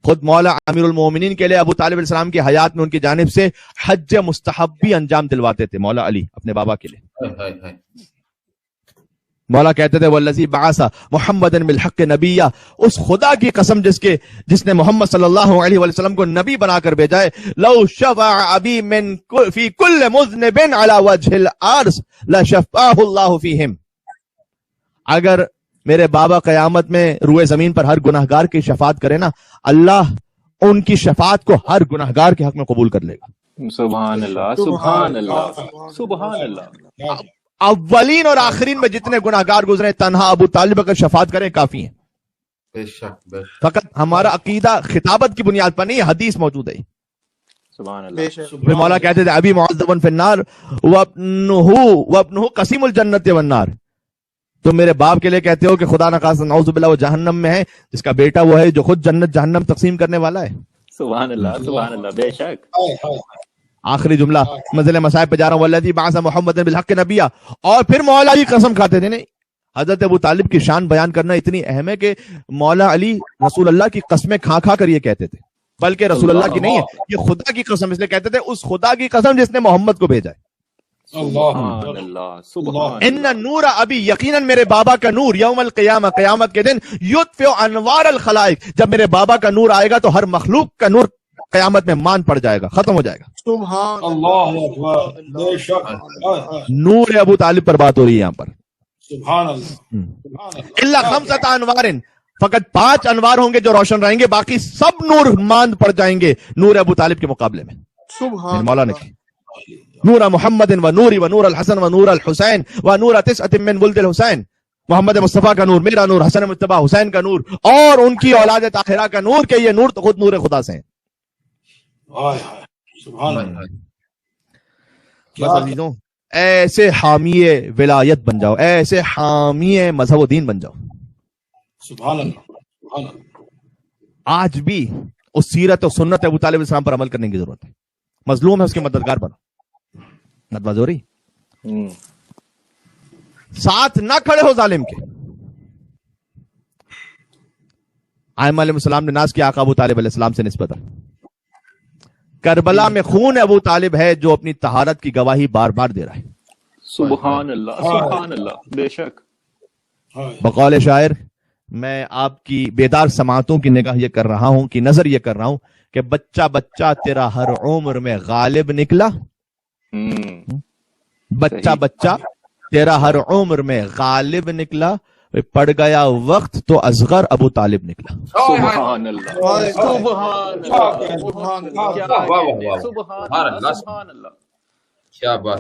خود مولا امیرُ المومنین کے لیے ابو طالب علیہ السلام کی حیات میں ان کی جانب سے حج مستحب بھی انجام دلواتے تھے مولا علی اپنے بابا کے لیے. مولا کہتے تھے والذی بعث محمد بالحق نبیہ، اس خدا کی قسم جس نے محمد صلی اللہ علیہ وسلم کو نبی بنا کر بھیجا ہے، لو شفع ابی من فی کل مذنب علی وجہ الارض لشفعہ اللہ فیہم، اگر میرے بابا قیامت میں روئے زمین پر ہر گناہگار کی شفاعت کرے نا، اللہ ان کی شفاعت کو ہر گناہگار کے حق میں قبول کر لے گا. سبحان اللہ سبحان اللہ سبحان اللہ. اولین اور آخرین میں جتنے گناہگار گزرے تنہا ابو طالب اگر شفاعت کریں کافی ہیں. بے شک فقط ہمارا عقیدہ خطابت کی بنیاد پر نہیں، حدیث موجود ہے. سبحان اللہ. پھر مولا کہتے تھے ابھی معذب فی النار وابنہ قسیم الجنت والنار، تم میرے باپ کے لیے کہتے ہو کہ خدا نخواستہ نعوذ باللہ وہ جہنم میں ہے، جس کا بیٹا وہ ہے جو خود جنت جہنم تقسیم کرنے والا ہے. سبحان اللہ سبحان اللہ. بے شک. آخری جملہ منزل مصائب پہ جا رہا ہوں، والذی بعث محمد بالحق نبیہ. اور پھر مولا علی قسم کھاتے تھے. نہیں، حضرت ابو طالب کی شان بیان کرنا اتنی اہم ہے کہ مولا علی رسول اللہ کی قسمیں کھا کھا کر یہ کہتے تھے، بلکہ رسول اللہ کی نہیں ہے، یہ خدا کی قسم اس لیے کہتے تھے، اس خدا کی قسم جس نے محمد کو بھیجا ہے. سبحان اللہ سبحان ان نور ابی، یقیناً میرے بابا کا نور یوم القیامہ، قیامت کے دن، یطفئ انوار الخلائق، جب میرے بابا کا نور آئے گا تو ہر مخلوق کا نور قیامت میں مان پڑ جائے گا، ختم ہو جائے گا. سبحان اللہ. نور ابو طالب پر بات ہو رہی ہے یہاں پر. سبحان اللہ. الا خمسۃ انوار، فقط 5 انوار ہوں گے جو روشن رہیں گے، باقی سب نور ماند پڑ جائیں گے نور ابو طالب کے مقابلے میں. سبحان مولا نے کہا نور محمد و نوری و نور الحسن و نور الحسین و نور تسعۃ من ولد الحسین، محمد مصطفیٰ کا نور، میرا نور، حسن مصطفیٰ حسین کا نور، اور ان کی اولاد طاہرہ کا نور، کہ یہ نور تو خود نور خدا سے ہیں. سبحان اللہ. بس عزیزوں، ایسے حامی ولایت بن جاؤ، ایسے حامی مذہب و دین بن جاؤ. سبحان اللہ. سبحان اللہ. آج بھی اس سیرت و سنت ابو طالب السلام پر عمل کرنے کی ضرورت ہے. مظلوم ہے اس کے مددگار بنو. مدد ہو رہی، ساتھ نہ کھڑے ہو ظالم کے. آئمہ علیہ السلام نے ناز کیا آقا ابو طالب علیہ السلام سے نسبت. کربلا میں خون ابو طالب ہے جو اپنی طہارت کی گواہی بار بار دے رہا ہے. سبحان اللہ سبحان اللہ. بے شک. بقول شاعر، میں آپ کی بیدار سماعتوں کی نگاہ یہ کر رہا ہوں، کی نظر یہ کر رہا ہوں کہ بچہ بچہ تیرا ہر عمر میں غالب نکلا. بچہ بچہ تیرا ہر عمر میں غالب نکلا، پڑ گیا وقت تو اصغر ابو طالب نکلا. سبحان اللہ سبحان اللہ. سبحان اللہ. کیا بات.